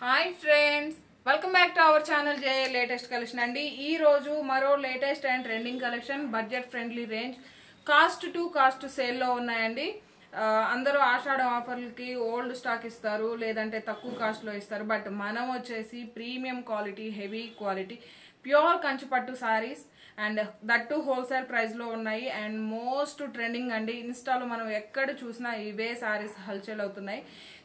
Hi friends, welcome back to our channel J latest collection అండి. ఈ రోజు మరో latest and trending collection budget friendly range cost to cost సేల్లో ఉన్నాయండి. అందరూ ఆషాఢం ఆఫర్లకి ఓల్డ్ స్టాక్ ఇస్తారు, లేదంటే తక్కువ కాస్ట్లో ఇస్తారు. బట్ మనం వచ్చేసి premium quality, heavy quality, pure Kanchipattu saris and that to wholesale price లో ఉన్నాయి. అండ్ మోస్ట్ ట్రెండింగ్ అండి. ఇన్స్టాలో మనం ఎక్కడ చూసినా ఇవే సారీస్ హల్చల్ అవుతున్నాయి.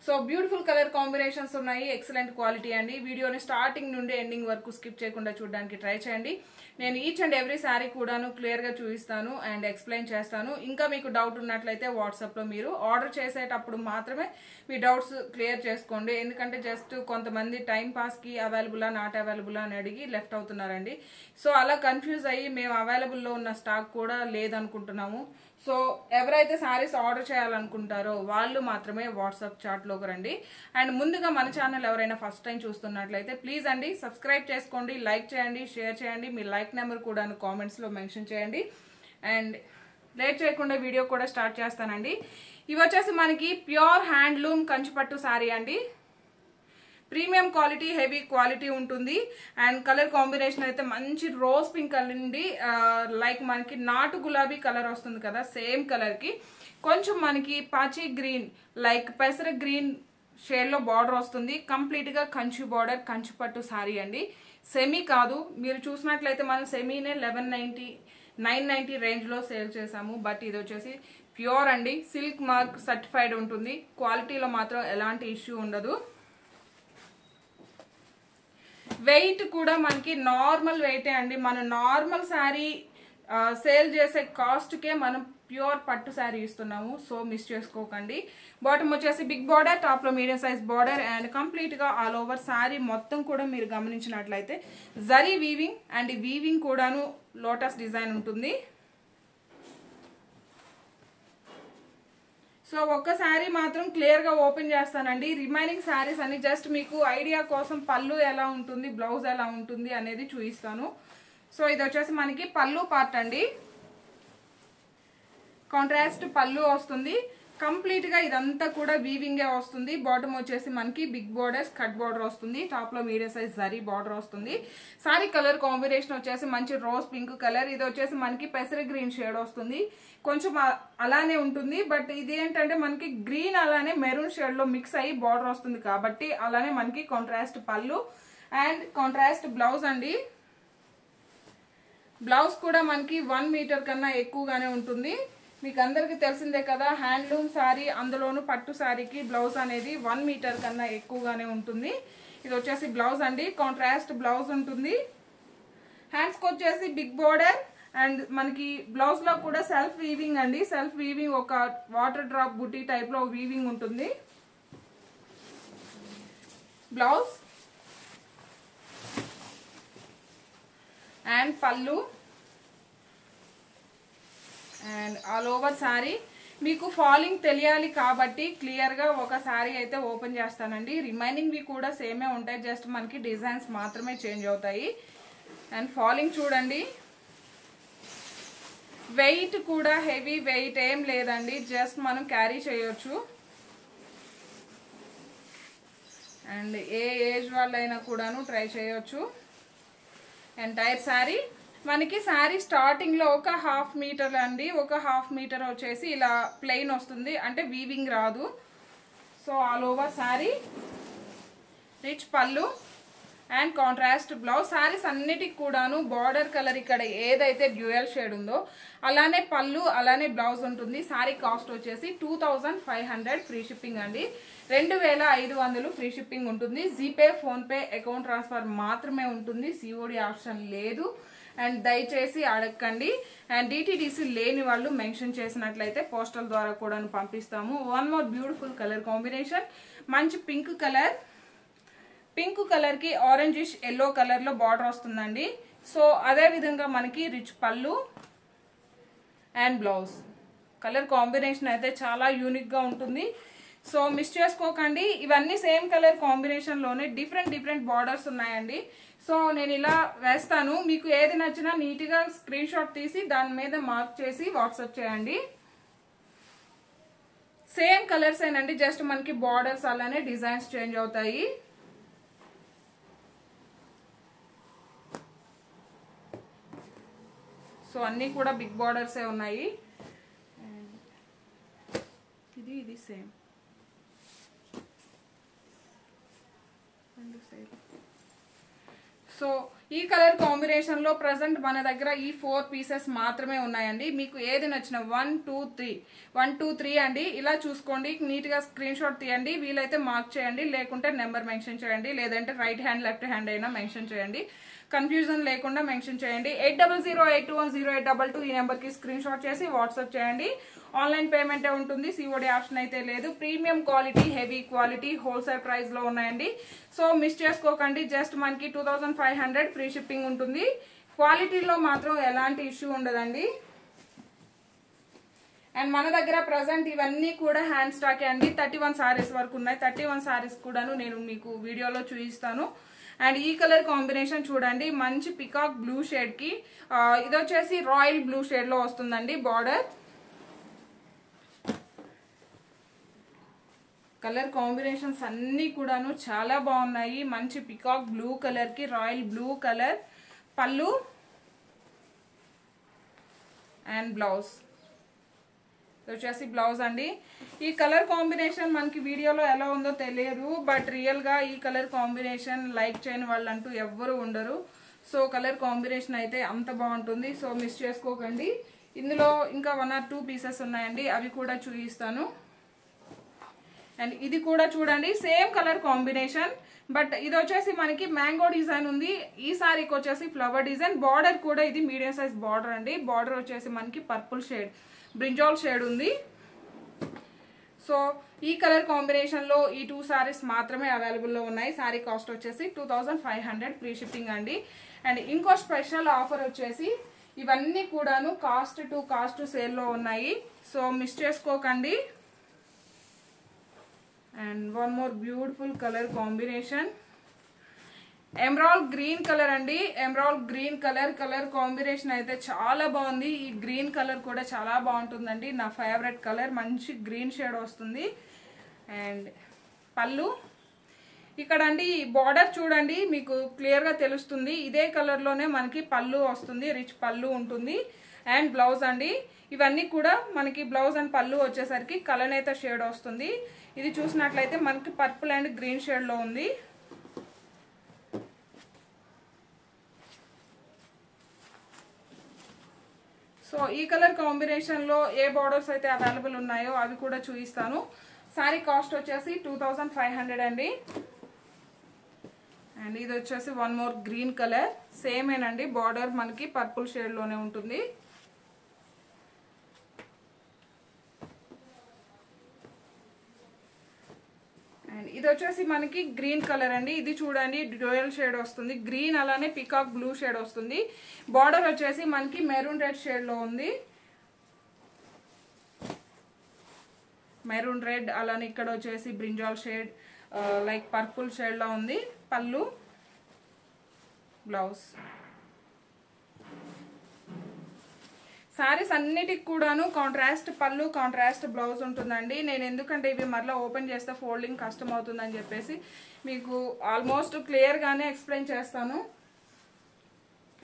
సో బ్యూటిఫుల్ కలర్ కాంబినేషన్స్ ఉన్నాయి, ఎక్సలెంట్ క్వాలిటీ అండి. వీడియోని స్టార్టింగ్ నుండి ఎండింగ్ వరకు స్కిప్ చేయకుండా చూడడానికి ట్రై చేయండి. నేను ఈచ్ అండ్ ఎవ్రీ సారీ కూడాను క్లియర్ గా చూపిస్తాను అండ్ ఎక్స్ప్లెయిన్ చేస్తాను. ఇంకా మీకు డౌట్ ఉన్నట్లయితే వాట్సాప్ లో మీరు ఆర్డర్ చేసేటప్పుడు మాత్రమే మీ డౌట్స్ క్లియర్ చేసుకోండి. ఎందుకంటే జస్ట్ కొంతమంది టైం పాస్ కి అవైలబుల్ నాట్ అవైలబుల్ అని అడిగి లెఫ్ట్ అవుతున్నారండి. సో అలా కన్ఫ్యూజ్ అయ్యి మేము అవైలబుల్ లో ఉన్న స్టాక్ కూడా లేదనుకుంటున్నాము. సో ఎవరైతే సారీస్ ఆర్డర్ చేయాలనుకుంటారో వాళ్ళు మాత్రమే వాట్సాప్ చాట్ లోకి రండి. అండ్ ముందుగా మన ఛానల్ ఎవరైనా ఫస్ట్ టైం చూస్తున్నట్లయితే ప్లీజ్ అండి సబ్స్క్రైబ్ చేసుకోండి, లైక్ చేయండి, షేర్ చేయండి. మీ లైక్ నెంబర్ కూడా కామెంట్స్ లో మెన్షన్ చేయండి. అండ్ లేట్ చేయకుండా వీడియో కూడా స్టార్ట్ చేస్తానండి. ఇవి వచ్చేసి మనకి ప్యూర్ హ్యాండ్లూమ్ కంచిపట్టు సారీ అండి. ప్రీమియం క్వాలిటీ, హెవీ క్వాలిటీ ఉంటుంది. అండ్ కలర్ కాంబినేషన్ అయితే మంచి రోజ్ పింక్ అండి. లైక్ మనకి నాటు గులాబీ కలర్ వస్తుంది కదా, సేమ్ కలర్ కి కొంచెం మనకి పాచి గ్రీన్, లైక్ పెసర గ్రీన్ షేడ్ లో బార్డర్ వస్తుంది. కంప్లీట్ గా కంచి బార్డర్, కంచి పట్టు సారీ అండి. సెమీ కాదు, మీరు చూసినట్లయితే మనం సెమీనే 990 రేంజ్ లో సేల్ చేసాము. బట్ ఇది వచ్చేసి ప్యూర్ అండి. సిల్క్ మార్క్ సర్టిఫైడ్ ఉంటుంది. క్వాలిటీలో మాత్రం ఎలాంటి ఇష్యూ ఉండదు. వెయిట్ కూడా మనకి నార్మల్ వెయిటే అండి. మనం నార్మల్ శారీ సేల్ చేసే కాస్ట్ కే మనం ప్యూర్ పట్టు శారీ ఇస్తున్నాము. సో మిస్ చేసుకోకండి. బాటమ్ వచ్చేసి బిగ్ బార్డర్, టాప్ లో medium size border and complete గా ఆల్ ఓవర్ శారీ మొత్తం కూడా మీరు గమనించినట్లయితే జరీ వీవింగ్ అండ్ వీవింగ్ కూడాను లోటస్ డిజైన్ ఉంటుంది. సో ఒక్క శారీ మాత్రం క్లియర్ గా ఓపెన్ చేస్తానండి. రిమైనింగ్ శారీస్ అని జస్ట్ మీకు ఐడియా కోసం పళ్ళు ఎలా ఉంటుంది, బ్లౌజ్ ఎలా ఉంటుంది అనేది చూపిస్తాను. సో ఇది వచ్చేసి మనకి పళ్ళు పార్ట్ అండి. కాంట్రాస్ట్ పళ్ళు వస్తుంది. కంప్లీట్ గా ఇదంతా కూడా వీవింగే వస్తుంది. బాటమ్ వచ్చేసి మనకి బిగ్ బార్డర్, కట్ బార్డర్ వస్తుంది. టాప్ లో మీడియం సైజ్ జరీ బార్డర్ వస్తుంది. సారీ కలర్ కాంబినేషన్ వచ్చేసి మంచి రోజ్ పింక్ కలర్. ఇది వచ్చేసి మనకి పెసర గ్రీన్ షేడ్ వస్తుంది. కొంచెం అలానే ఉంటుంది. బట్ ఇది ఏంటంటే మనకి గ్రీన్ అలానే మెరూన్ షేడ్ లో మిక్స్ అయ్యి బార్డర్ వస్తుంది కాబట్టి అలానే మనకి కాంట్రాస్ట్ పళ్ళు అండ్ కాంట్రాస్ట్ బ్లౌజ్ అండి. బ్లౌజ్ కూడా మనకి 1 మీటర్ కన్నా ఎక్కువగానే ఉంటుంది. మీకు అందరికి తెలిసిందే కదా, హ్యాండ్లూమ్ శారీ, అందులోను పట్టు శారీకి బ్లౌజ్ అనేది 1 మీటర్ కన్నా ఎక్కువగానే ఉంటుంది. ఇది వచ్చేసి బ్లౌజ్ అండి. కాంట్రాస్ట్ బ్లౌజ్ ఉంటుంది. హ్యాండ్స్కి వచ్చేసి బిగ్ బోర్డర్ అండ్ మనకి బ్లౌజ్ లో కూడా సెల్ఫ్ వీవింగ్ అండి. సెల్ఫ్ వీవింగ్ ఒక వాటర్ డ్రాప్ బుటీ టైప్ లో వీవింగ్ ఉంటుంది. బ్లౌజ్ అండ్ పళ్ళు అండ్ ఆల్ ఓవర్ శారీ. మీకు ఫాలింగ్ తెలియాలి కాబట్టి క్లియర్ గా ఒక శారీ అయితే ఓపెన్ చేస్తానండి. రిమైనింగ్ వి కూడా సేమే ఉంటాయి, జస్ట్ మనకి డిజైన్స్ మాత్రమే చేంజ్ అవుతాయి. అండ్ ఫాలింగ్ చూడండి. వెయిట్ కూడా హెవీ వెయిట్ ఏం లేదండి, జస్ట్ మనం క్యారీ చేయొచ్చు. అండ్ ఏ ఏజ్ వాళ్ళైనా కూడాను ట్రై చేయొచ్చు. ఎంటైర్ శారీ మనకి శారీ స్టార్టింగ్ లో ఒక 1/2 మీటర్ అండి. ఒక 1/2 మీటర్ వచ్చేసి ఇలా ప్లెయిన్ వస్తుంది, అంటే వీవింగ్ రాదు. So all over sari, rich పళ్ళు అండ్ కాంట్రాస్ట్ బ్లౌజ్. శారీస్ అన్నిటికి కూడాను బార్డర్ కలర్ ఇక్కడ ఏదైతే డ్యూయల్ షేడ్ ఉందో అలానే పళ్ళు, అలానే బ్లౌజ్ ఉంటుంది. శారీ కాస్ట్ వచ్చేసి 2500 ఫ్రీ షిప్పింగ్ అండి. 2500 ఫ్రీ షిప్పింగ్ ఉంటుంది. GPay, phone pay, account transfer మాత్రమే ఉంటుంది. సిఓడి ఆప్షన్ లేదు. అండ్ దయచేసి అడగండి. అండ్ డిటిడిసి లేని వాళ్ళు మెన్షన్ చేసినట్లయితే పోస్టల్ ద్వారా కూడా పంపిస్తాము. One more beautiful colour combination, మంచి పింక్ కలర్. పింక్ కలర్ కి ఆరెంజిష్ ఎల్లో కలర్ లో బార్డర్ వస్తుందండి. సో అదే విధంగా మనకి రిచ్ పళ్ళు అండ్ బ్లౌజ్. కలర్ కాంబినేషన్ అయితే చాలా యూనిక్ గా ఉంటుంది. సో మిస్ చేసుకోకండి. ఇవన్నీ సేమ్ కలర్ కాంబినేషన్ లోనే డిఫరెంట్ బార్డర్స్ ఉన్నాయండి. సో నేను ఇలా వేస్తాను. మీకు ఏది నచ్చినా నీట్ గా స్క్రీన్ షాట్ తీసి దాని మీద మార్క్ చేసి వాట్సాప్ చేయండి. సేమ్ కలర్స్ ఏనండి, జస్ట్ మనకి బార్డర్స్ అలానే డిజైన్స్ చేంజ్ అవుతాయి. సో అన్నీ కూడా బిగ్ బార్డర్సే ఉన్నాయి. ఇది సేమ్ సో ఈ కలర్ కాంబినేషన్ లో ప్రజెంట్ మన దగ్గర ఈ 4 పీసెస్ మాత్రమే ఉన్నాయండి. మీకు ఏది నచ్చిన 1 2 3 అండి. ఇలా చూసుకోండి, నీట్ గా స్క్రీన్ షాట్ తీయండి, వీలైతే మార్క్ చేయండి, లేకుంటే నెంబర్ మెన్షన్ చేయండి, లేదంటే రైట్ హ్యాండ్ లెఫ్ట్ హ్యాండ్ అయినా మెన్షన్ చేయండి. కన్ఫ్యూజన్ లేకుండా మెన్షన్ చేయండి. 8008210822 ఈ నెంబర్ కి స్క్రీన్ షాట్ చేసి వాట్సాప్ చేయండి. ఆన్లైన్ పేమెంటే ఉంటుంది, సిఓడి ఆప్షన్ అయితే లేదు. Premium quality, heavy quality, wholesale price లో ఉన్నాయండి. సో మిస్ చేసుకోకండి. జస్ట్ మనకి 2500 ఫ్రీ షిప్పింగ్ ఉంటుంది. క్వాలిటీలో మాత్రం ఎలాంటి ఇష్యూ ఉండదండి. అండ్ మన దగ్గర ప్రజెంట్ ఇవన్నీ కూడా హ్యాండ్ స్టాకే అండి. 31 సారీస్ వరకు ఉన్నాయి. 31 సారీస్ కూడాను నేను మీకు వీడియోలో చూపిస్తాను. అండ్ ఈ కలర్ కాంబినేషన్ చూడండి, మంచి పికాక్ బ్లూ షేడ్ కి ఇది వచ్చేసి రాయల్ బ్లూ షేడ్ లో వస్తుందండి బార్డర్. కలర్ కాంబినేషన్స్ అన్నీ కూడాను చాలా బాగున్నాయి. మంచి పికాక్ బ్లూ కలర్ కి రాయల్ బ్లూ కలర్ పళ్ళు అండ్ బ్లౌజ్ వచ్చేసి బ్లౌజ్ అండి. ఈ కలర్ కాంబినేషన్ మనకి వీడియోలో ఎలా ఉందో తెలియదు, బట్ రియల్ గా ఈ కలర్ కాంబినేషన్ లైక్ చేయని వాళ్ళంటూ ఎవ్వరు ఉండరు. సో కలర్ కాంబినేషన్ అయితే అంత బాగుంటుంది. సో మిస్ చేసుకోకండి. ఇందులో ఇంకా 1 or 2 పీసెస్ ఉన్నాయండి, అవి కూడా చూపిస్తాను. అండ్ ఇది కూడా చూడండి, సేమ్ కలర్ కాంబినేషన్, బట్ ఇది వచ్చేసి మనకి మ్యాంగో డిజైన్ ఉంది. ఈ సారీకి వచ్చేసి ఫ్లవర్ డిజైన్. బార్డర్ కూడా ఇది మీడియం సైజ్ బార్డర్ అండి. బార్డర్ వచ్చేసి మనకి పర్పుల్ షేడ్, బ్రింజాల్ షేడ్ ఉంది. సో ఈ కలర్ కాంబినేషన్ లో ఈ 2 సారీస్ మాత్రమే అవైలబుల్ లో ఉన్నాయి. సారీ కాస్ట్ వచ్చేసి 2500 ఫ్రీ షిప్పింగ్ అండి. అండ్ ఇంకో స్పెషల్ ఆఫర్ వచ్చేసి ఇవన్నీ కూడాను కాస్ట్ టు కాస్ట్ సేల్ లో ఉన్నాయి. సో మిస్ చేసుకోకండి. And one more beautiful colour combination, emerald green colour అండి. ఎమరాల్డ్ గ్రీన్ కలర్ కాంబినేషన్ అయితే చాలా బాగుంది. ఈ గ్రీన్ కలర్ కూడా చాలా బాగుంటుందండి, నా ఫేవరెట్ కలర్. మంచి గ్రీన్ షేడ్ వస్తుంది. అండ్ పళ్ళు ఇక్కడ అండి, బార్డర్ చూడండి, మీకు క్లియర్ గా తెలుస్తుంది. ఇదే కలర్ లోనే మనకి పళ్ళు వస్తుంది, రిచ్ పళ్ళు ఉంటుంది. అండ్ బ్లౌజ్ అండి, ఇవన్నీ కూడా మనకి బ్లౌజ్ అండ్ పళ్ళు వచ్చేసరికి కలనేత షేడ్ వస్తుంది. ఇది చూసినట్లయితే మనకి పర్పుల్ అండ్ గ్రీన్ షేడ్ లో ఉంది. సో ఈ కలర్ కాంబినేషన్ లో ఏ బార్డర్స్ అయితే అవైలబుల్ ఉన్నాయో అవి కూడా చూపిస్తాను. సారీ కాస్ట్ వచ్చేసి 2500 అండి. అండ్ ఇది వచ్చేసి one more green colour, same ఏనండి, బార్డర్ మనకి పర్పుల్ షేడ్ లోనే ఉంటుంది. అండ్ ఇది వచ్చేసి మనకి గ్రీన్ కలర్ అండి. ఇది చూడండి, డ్యూయల్ షేడ్ వస్తుంది, గ్రీన్ అలానే పికాక్ బ్లూ షేడ్ వస్తుంది. బార్డర్ వచ్చేసి మనకి మెరూన్ రెడ్ షేడ్ లో ఉంది. మెరూన్ రెడ్ అలానే ఇక్కడ వచ్చేసి brinjal shade like purple shade లో ఉంది. పళ్ళు బ్లౌజ్. సారీస్ అన్నిటికి కూడాను కాంట్రాస్ట్ పళ్ళు, కాంట్రాస్ట్ బ్లౌజ్ ఉంటుందండి. నేను ఎందుకంటే ఇవి మరలా ఓపెన్ చేస్తే ఫోల్డింగ్ కష్టం అవుతుందని చెప్పేసి మీకు ఆల్మోస్ట్ క్లియర్ గానే ఎక్స్ప్లెయిన్ చేస్తాను.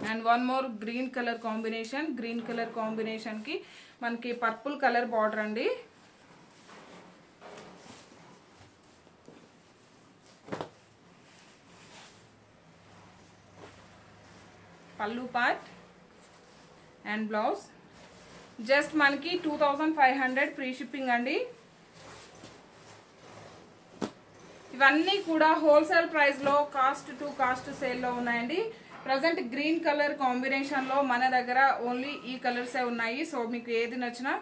And one more green colour combination, green colour combination కి మనకి పర్పుల్ కలర్ బార్డర్ అండి. పళ్ళు పార్ట్ అండ్ బ్లౌజ్. జస్ట్ మనకి 2500 ఫ్రీ షిప్పింగ్ అండి. ఇవన్నీ కూడా హోల్సేల్ ప్రైస్ లో కాస్ట్ టు కాస్ట్ సేల్ లో ఉన్నాయండి. ప్రజెంట్ గ్రీన్ కలర్ కాంబినేషన్ లో మన దగ్గర ఓన్లీ ఈ కలర్సే ఉన్నాయి. సో మీకు ఏది నచ్చినా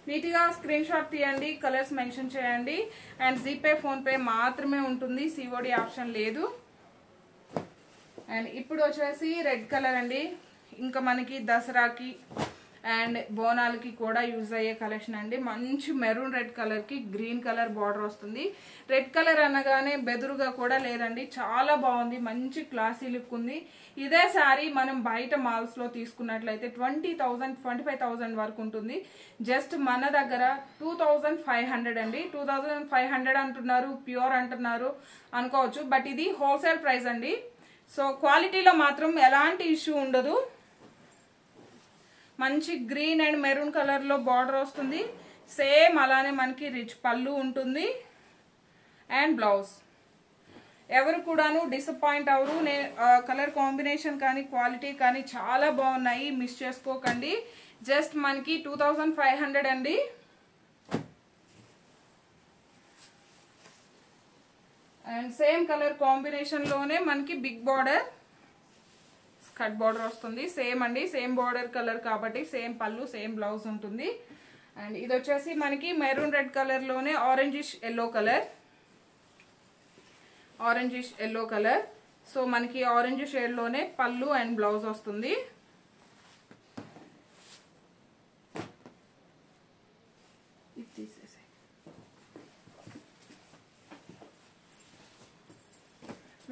నీట్గా స్క్రీన్ షాట్ తీయండి, కలర్స్ మెన్షన్ చేయండి. అండ్ జీపే ఫోన్పే మాత్రమే ఉంటుంది, సిఓడి ఆప్షన్ లేదు. అండ్ ఇప్పుడు వచ్చేసి రెడ్ కలర్ అండి. ఇంకా మనకి దసరాకి అండ్ బోనాలకి కూడా యూజ్ అయ్యే కలెక్షన్ అండి. మంచి మెరూన్ రెడ్ కలర్ కి గ్రీన్ కలర్ బార్డర్ వస్తుంది. రెడ్ కలర్ అనగానే బెదురుగా కూడా లేదండి, చాలా బాగుంది, మంచి క్లాసీ లుక్ ఉంది. ఇదే శారీ మనం బయట మాల్స్ లో తీసుకున్నట్లయితే 20,000 25,000 వరకు ఉంటుంది. జస్ట్ మన దగ్గర 2500 అండి. 2500 అంటున్నారు, ప్యూర్ అంటున్నారు అనుకోవచ్చు, బట్ ఇది హోల్సేల్ ప్రైస్ అండి. సో క్వాలిటీలో మాత్రం ఎలాంటి ఇష్యూ ఉండదు. మంచి గ్రీన్ అండ్ మెరూన్ కలర్లో బార్డర్ వస్తుంది. సేమ్ అలానే మనకి రిచ్ పళ్ళు ఉంటుంది అండ్ బ్లౌజ్. ఎవరు కూడాను డిసప్పాయింట్ అవరు. కలర్ కాంబినేషన్ కానీ క్వాలిటీ కానీ చాలా బాగున్నాయి, మిస్ చేసుకోకండి. జస్ట్ మనకి 2500 అండి. అండ్ సేమ్ కలర్ కాంబినేషన్లోనే మనకి బిగ్ బార్డర్ కట్ బార్డర్ వస్తుంది. సేమ్ అండి, సేమ్ బార్డర్ కలర్ కాబట్టి సేమ్ పళ్ళు సేమ్ బ్లౌజ్ ఉంటుంది. అండ్ ఇది వచ్చేసి మనకి మెరూన్ రెడ్ కలర్లోనే ఆరెంజిష్ ఎల్లో కలర్. సో మనకి ఆరెంజ్ షేడ్లోనే పళ్ళు అండ్ బ్లౌజ్ వస్తుంది.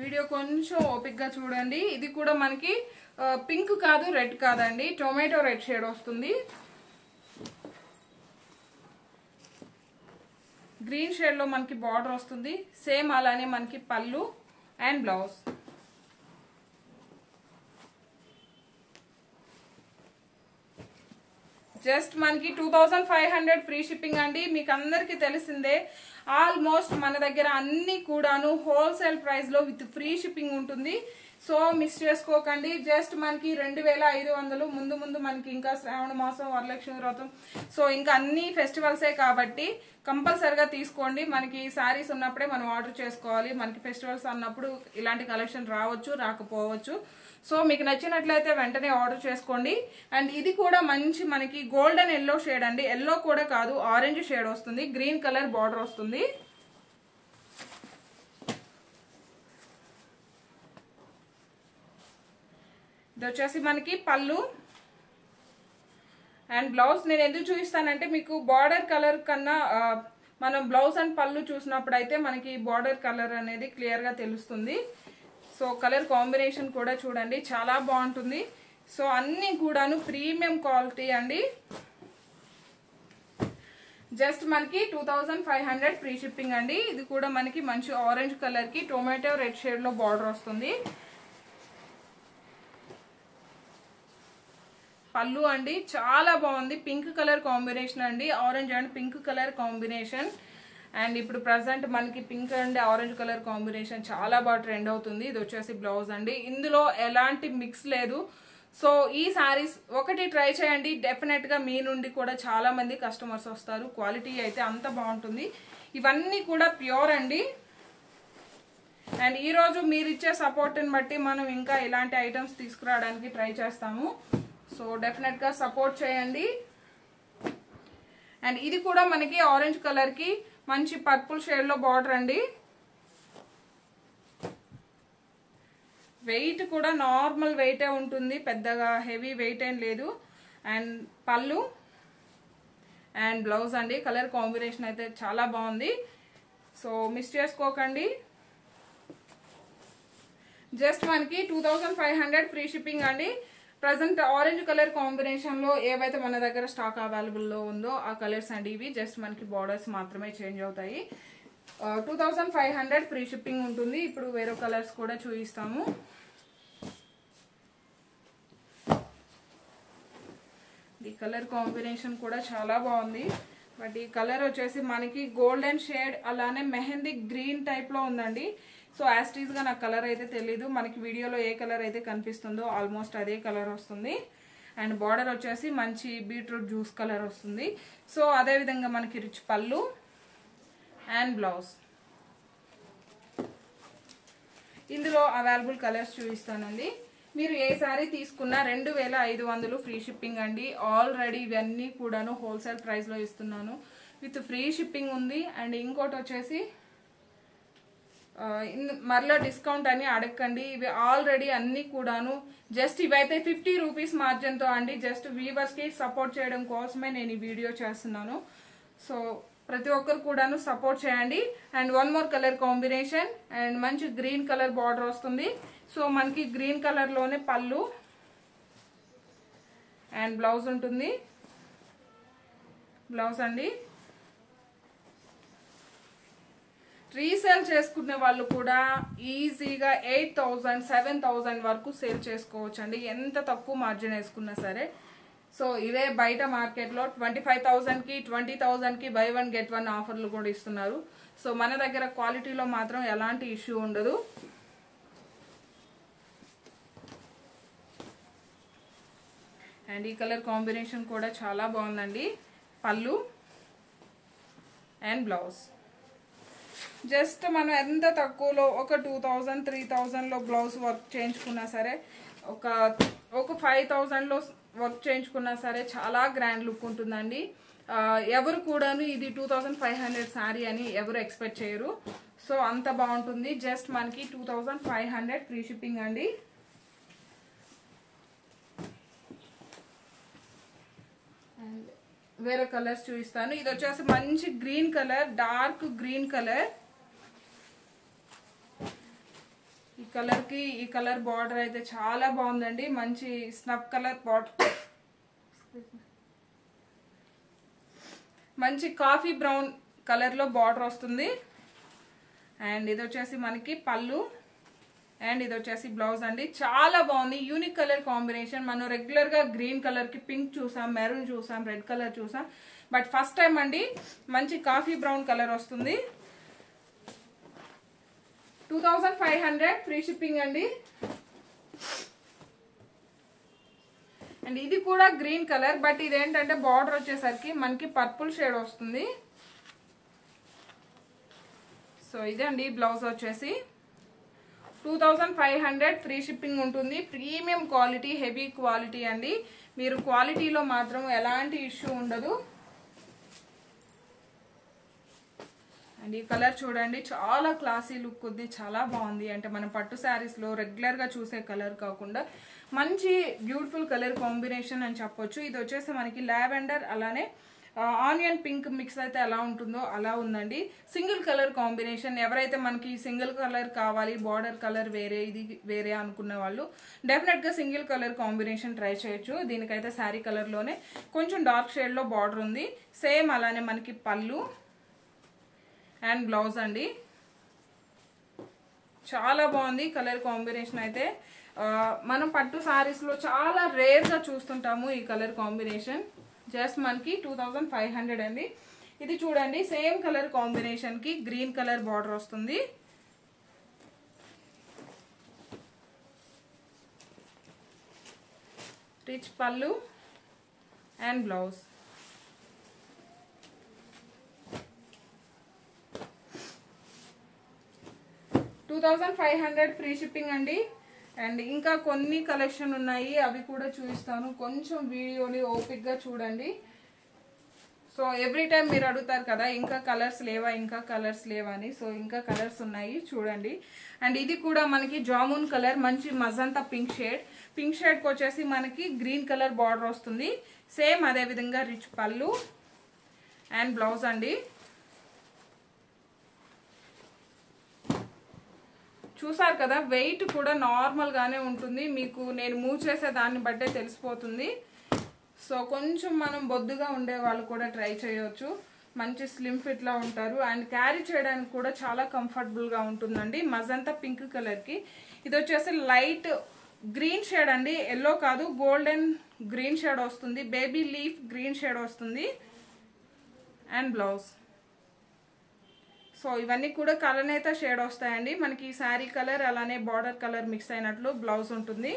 వీడియో కొంచెం ఓపిక్గా చూడండి. ఇది కూడా మనకి పింక్ కాదు, రెడ్ కాదండి, టొమాటో రెడ్ షేడ్ వస్తుంది. గ్రీన్ షేడ్లో మనకి బార్డర్ వస్తుంది. సేమ్ అలానే మనకి పళ్ళు అండ్ బ్లౌజ్. జస్ట్ మనకి 2500 ఫ్రీ షిప్పింగ్ అండి. మీకు అందరికీ తెలిసిందే, ఆల్మోస్ట్ మన దగ్గర అన్ని కూడాను హోల్సేల్ ప్రైస్ లో విత్ ఫ్రీ షిప్పింగ్ ఉంటుంది. సో మిస్ చేసుకోకండి. జస్ట్ మనకి 2500. ముందు మనకి ఇంకా శ్రావణ మాసం, వరలక్ష్మి వ్రతం, సో ఇంకా అన్ని ఫెస్టివల్సే కాబట్టి కంపల్సరిగా తీసుకోండి. మనకి శారీస్ ఉన్నప్పుడే మనం ఆర్డర్ చేసుకోవాలి. మనకి ఫెస్టివల్స్ అన్నప్పుడు ఇలాంటి కలెక్షన్ రావచ్చు, రాకపోవచ్చు. సో మీకు నచ్చినట్లయితే వెంటనే ఆర్డర్ చేసుకోండి. అండ్ ఇది కూడా మంచి మనకి గోల్డెన్ ఎల్లో షేడ్ అండి. ఎల్లో కూడా కాదు, ఆరెంజ్ షేడ్ వస్తుంది. గ్రీన్ కలర్ బార్డర్ వస్తుంది. ఇది వచ్చేసి మనకి పళ్ళు అండ్ బ్లౌజ్. నేను ఎందుకు చూపిస్తానంటే మీకు బార్డర్ కలర్ కన్నా మనం బ్లౌజ్ అండ్ పళ్ళు చూసినప్పుడు అయితే మనకి బార్డర్ కలర్ అనేది క్లియర్ గా తెలుస్తుంది. సో కలర్ కాంబినేషన్ కూడా చూడండి, చాలా బాగుంటుంది. సో అన్ని కూడాను ప్రీమియం క్వాలిటీ అండి. జస్ట్ మనకి 2500 ఫ్రీ షిప్పింగ్ అండి. ఇది కూడా మనకి మంచి ఆరెంజ్ కలర్ కి టొమాటో రెడ్ షేడ్ లో బార్డర్ వస్తుంది. పళ్ళు అండి చాలా బాగుంది. పింక్ కలర్ కాంబినేషన్ అండి, orange and pink colour combination. And ఇప్పుడు ప్రజెంట్ మనకి pink and orange colour combination చాలా బాగా ట్రెండ్ అవుతుంది. ఇది వచ్చేసి బ్లౌజ్ అండి. ఇందులో ఎలాంటి మిక్స్ లేదు. సో ఈ సారీస్ ఒకటి ట్రై చేయండి, డెఫినెట్ గా మీ నుండి కూడా చాలా మంది కస్టమర్స్ వస్తారు. క్వాలిటీ అయితే అంత బాగుంటుంది. ఇవన్నీ కూడా ప్యూర్ అండి. అండ్ ఈ రోజు మీరు ఇచ్చే సపోర్ట్ని బట్టి మనం ఇంకా ఇలాంటి ఐటమ్స్ తీసుకురావడానికి ట్రై చేస్తాము. సో డెఫినెట్ గా సపోర్ట్ చేయండి. అండ్ ఇది కూడా మనకి ఆరెంజ్ కలర్ కి మంచి పర్పుల్ షేడ్ లో బార్డర్ అండి. వెయిట్ కూడా నార్మల్ వెయిటే ఉంటుంది, పెద్దగా హెవీ వెయిట్ ఏం లేదు. అండ్ పళ్ళు అండ్ బ్లౌజ్ అండి. కలర్ కాంబినేషన్ అయితే చాలా బాగుంది. సో మిస్ చేసుకోకండి. జస్ట్ మనకి 2500 ఫ్రీ షిప్పింగ్ అండి. ప్రజెంట్ ఆరెంజ్ కలర్ కాంబినేషన్ లో ఏవైతే మన దగ్గర స్టాక్ అవైలబుల్ లో ఉందో ఆ కలర్స్ అండి ఇవి. జస్ట్ మనకి బార్డర్స్ మాత్రమే చేంజ్ అవుతాయి. 2500 ఫ్రీ షిప్పింగ్ ఉంటుంది. ఇప్పుడు వేరే కలర్స్ కూడా చూపిస్తాము. ఈ కలర్ కాంబినేషన్ కూడా చాలా బాగుంది. బట్ ఈ కలర్ వచ్చేసి మనకి గోల్డెన్ షేడ్ అలానే మెహందీ గ్రీన్ టైప్ లో ఉందండి. సో యాస్టీస్ గా నాకు కలర్ అయితే తెలీదు. మనకి వీడియోలో ఏ కలర్ అయితే కనిపిస్తుందో ఆల్మోస్ట్ అదే కలర్ వస్తుంది. అండ్ బార్డర్ వచ్చేసి మంచి బీట్రూట్ జ్యూస్ కలర్ వస్తుంది. సో అదే విధంగా మనకి రిచ్ పళ్ళు అండ్ బ్లౌజ్. ఇందులో అవైలబుల్ కలర్స్ చూపిస్తానండి. మీరు ఏ సారీ తీసుకున్నా 2500 ఫ్రీ షిప్పింగ్ అండి. ఆల్రెడీ ఇవన్నీ కూడాను హోల్సేల్ ప్రైస్ లో ఇస్తున్నాను, విత్ ఫ్రీ షిప్పింగ్ ఉంది. అండ్ ఇంకోటి వచ్చేసి మరలా డిస్కౌంట్ అని అడగండి. ఇవి ఆల్రెడీ అన్ని కూడాను జస్ట్ ఇవైతే 50 రూపీస్ మార్జిన్ తో అండి. జస్ట్ వీవర్స్ కి సపోర్ట్ చేయడం కోసమే నేను ఈ వీడియో చేస్తున్నాను. సో ప్రతి ఒక్కరు కూడాను సపోర్ట్ చేయండి. And one more colour combination and మంచి గ్రీన్ కలర్ బార్డర్ వస్తుంది. సో మనకి గ్రీన్ కలర్ లోనే పళ్ళు అండ్ బ్లౌజ్ ఉంటుంది. బ్లౌజ్ అండి. రీసేల్ చేసుకునే వాళ్ళు కూడా ఈజీగా 8000 7000 వరకు సేల్ చేసుకోవచ్చు అండి. ఎంత తక్కువ మార్జిన్ వేసుకున్నా సరే. సో ఇవే బయట మార్కెట్లో 25,000కి 20,000కి బై 1 గెట్ 1 ఆఫర్లు కూడా ఇస్తున్నారు. సో మన దగ్గర క్వాలిటీలో మాత్రం ఎలాంటి ఇష్యూ ఉండదు. అండ్ ఈ కలర్ కాంబినేషన్ కూడా చాలా బాగుందండి. పళ్ళు అండ్ బ్లౌజ్. జస్ట్ మనం ఎంత తక్కువలో ఒక 2,000 3,000లో బ్లౌజ్ వర్క్ చేయించుకున్నా సరే, ఒక 5,000లో వర్క్ చేయించుకున్నా సరే చాలా గ్రాండ్ లుక్ ఉంటుందండి. ఎవరు కూడాను ఇది 2,500 శారీ అని ఎవరు ఎక్స్పెక్ట్ చేయరు. సో అంత బాగుంటుంది. జస్ట్ మనకి 2,500 ఫ్రీ షిప్పింగ్ అండి. అండ్ వేరే కలర్స్ చూపిస్తాను. ఇది వచ్చేసి మంచి green colour, dark green colour. ఈ కలర్కి ఈ కలర్ బార్డర్ అయితే చాలా బాగుందండి. మంచి స్నఫ్ కలర్ బార్డర్, మంచి కాఫీ బ్రౌన్ కలర్లో బార్డర్ వస్తుంది. అండ్ ఇది వచ్చేసి మనకి పళ్ళు అండ్ ఇది వచ్చేసి బ్లౌజ్ అండి. చాలా బాగుంది. Unique colour combination. మనం రెగ్యులర్గా గ్రీన్ కలర్కి పింక్ చూసాం, మెరూన్ చూసాం, రెడ్ కలర్ చూసాం. బట్ ఫస్ట్ టైం అండి మంచి కాఫీ బ్రౌన్ కలర్ వస్తుంది. 2,500 ఫ్రీ షిప్పింగ్ అండి. అండ్ ఇది కూడా గ్రీన్ కలర్, బట్ ఇదేంటంటే బార్డర్ వచ్చేసరికి మనకి పర్పుల్ షేడ్ వస్తుంది. సో ఇదే అండి బ్లౌజ్ వచ్చేసి 2,500 ఫ్రీ షిప్పింగ్ ఉంటుంది. ప్రీమియం క్వాలిటీ, హెవీ క్వాలిటీ అండి. మీరు క్వాలిటీలో మాత్రం ఎలాంటి ఇష్యూ ఉండదు. అండ్ ఈ కలర్ చూడండి, చాలా క్లాసీ లుక్ ఉంది, చాలా బాగుంది. అంటే మనం పట్టు శారీస్లో రెగ్యులర్గా చూసే కలర్ కాకుండా మంచి బ్యూటిఫుల్ కలర్ కాంబినేషన్ అని చెప్పొచ్చు. ఇది వచ్చేసి మనకి లావెండర్ అలానే ఆనియన్ పింక్ మిక్స్ అయితే ఎలా ఉంటుందో అలా ఉందండి. Single colour combination. ఎవరైతే మనకి సింగిల్ కలర్ కావాలి, బార్డర్ కలర్ వేరే, ఇది వేరే అనుకున్న వాళ్ళు డెఫినెట్గా సింగిల్ కలర్ కాంబినేషన్ ట్రై చేయొచ్చు. దీనికైతే శారీ కలర్లోనే కొంచెం డార్క్ షేడ్లో బార్డర్ ఉంది. సేమ్ అలానే మనకి పళ్ళు అండ్ బ్లౌజ్ అండి. చాలా బాగుంది కలర్ కాంబినేషన్ అయితే. మనం పట్టు శారీస్లో చాలా రేర్గా చూస్తుంటాము ఈ కలర్ కాంబినేషన్. జస్ట్ మనకి 2,500 అండి. ఇది చూడండి, సేమ్ కలర్ కాంబినేషన్కి గ్రీన్ కలర్ బార్డర్ వస్తుంది. రిచ్ పళ్ళు అండ్ బ్లౌజ్. $2,500 ఫ్రీ షిప్పింగ్ అండి. అండ్ ఇంకా కొన్ని కలెక్షన్ ఉన్నాయి, అవి కూడా చూపిస్తాను. కొంచెం వీడియోని ఓపిక్గా చూడండి. సో ఎవ్రీ టైం మీరు అడుగుతారు కదా ఇంకా కలర్స్ లేవా, ఇంకా కలర్స్ లేవా అని. సో ఇంకా కలర్స్ ఉన్నాయి చూడండి. అండ్ ఇది కూడా మనకి జామున్ కలర్, మంచి మజంతా పింక్ షేడ్. పింక్ షేడ్కి వచ్చేసి మనకి గ్రీన్ కలర్ బార్డర్ వస్తుంది. సేమ్ అదేవిధంగా రిచ్ పళ్ళు అండ్ బ్లౌజ్ అండి. చూసారు కదా, వెయిట్ కూడా నార్మల్గానే ఉంటుంది. మీకు నేను మూవ్ చేసే దాన్ని బట్టే తెలిసిపోతుంది. సో కొంచెం మనం బొద్దుగా ఉండే వాళ్ళు కూడా ట్రై చేయొచ్చు. మంచి స్లిమ్ ఫిట్లా ఉంటారు. అండ్ క్యారీ చేయడానికి కూడా చాలా కంఫర్టబుల్గా ఉంటుందండి. మజంతా పింక్ కలర్కి ఇది వచ్చేసి లైట్ గ్రీన్ షేడ్ అండి. ఎల్లో కాదు, గోల్డెన్ గ్రీన్ షేడ్ వస్తుంది. బేబీ లీఫ్ గ్రీన్ షేడ్ వస్తుంది. And blouse. సో ఇవన్నీ కూడా కలనేత షేడ్ వస్తాయండి. మనకి ఈ శారీ కలర్ అలానే బార్డర్ కలర్ మిక్స్ అయినట్లు బ్లౌజ్ ఉంటుంది.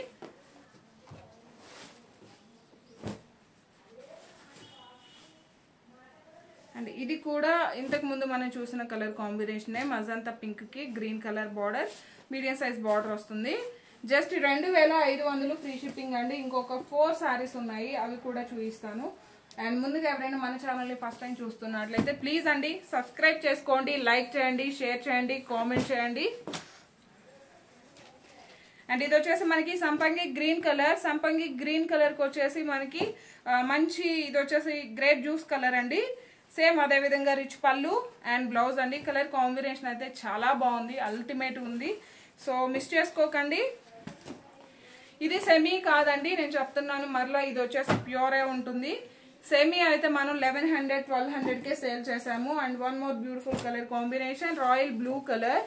అండ్ ఇది కూడా ఇంతకు ముందు మనం చూసిన కలర్ కాంబినేషనే. మజంతా పింక్కి green colour border, medium size border వస్తుంది. జస్ట్ 2,500 ఫ్రీ షిప్పింగ్ అండి. ఇంకొక 4 శారీస్ ఉన్నాయి, అవి కూడా చూపిస్తాను. అండ్ ముందుగా ఎవరైనా మన ఛానల్ని ఫస్ట్ టైం చూస్తున్నట్లయితే ప్లీజ్ అండి సబ్స్క్రైబ్ చేసుకోండి, లైక్ చేయండి, షేర్ చేయండి, కామెంట్ చేయండి. అండ్ ఇది వచ్చేసి మనకి సంపంగి గ్రీన్ కలర్. సంపంగి గ్రీన్ కలర్కి వచ్చేసి మనకి మంచి ఇది వచ్చేసి గ్రేప్ జ్యూస్ కలర్ అండి. సేమ్ అదేవిధంగా రిచ్ పళ్ళు అండ్ బ్లౌజ్ అండి. కలర్ కాంబినేషన్ అయితే చాలా బాగుంది, అల్టిమేట్ ఉంది. సో మిస్ చేసుకోకండి. ఇది సెమీ కాదండి, నేను చెప్తున్నాను మరలా. ఇది వచ్చేసి ప్యూరే ఉంటుంది. సెమీ అయితే మనం 1,100 1,200కే సేల్ చేసాము. And one more beautiful colour combination, royal blue colour.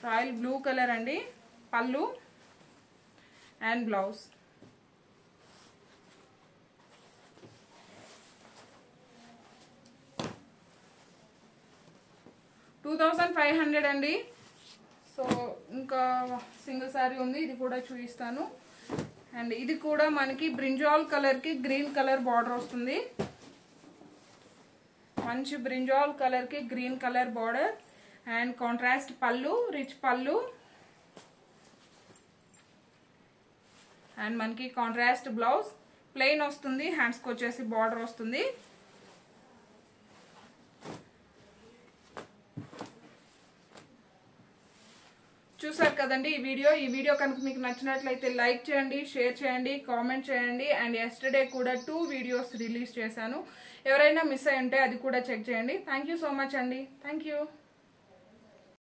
Royal blue colour అండి. పళ్ళు అండ్ బ్లౌజ్. $2,500 అండి. సో ఇంకా సింగిల్ శారీ ఉంది, ఇది కూడా చూపిస్తాను. అండ్ ఇది కూడా మనకి బ్రింజాల్ కలర్కి గ్రీన్ కలర్ బార్డర్ వస్తుంది. మంచి బ్రింజాల్ కలర్కి green colour border and contrast పళ్ళు, రిచ్ పళ్ళు అండ్ మనకి కాంట్రాస్ట్ బ్లౌజ్. ప్లెయిన్ వస్తుంది, హ్యాండ్స్కి వచ్చేసి బార్డర్ వస్తుంది. చూసారు కదండి ఈ వీడియో కనుక మీకు నచ్చినట్లయితే లైక్ చేయండి, షేర్ చేయండి, కామెంట్ చేయండి. అండ్ ఎస్టర్డే కూడా 2 వీడియోస్ రిలీజ్ చేశాను. ఎవరైనా మిస్ అయి ఉంటే అది కూడా చెక్ చేయండి. థ్యాంక్ యూ సో మచ్ అండి. Thank you.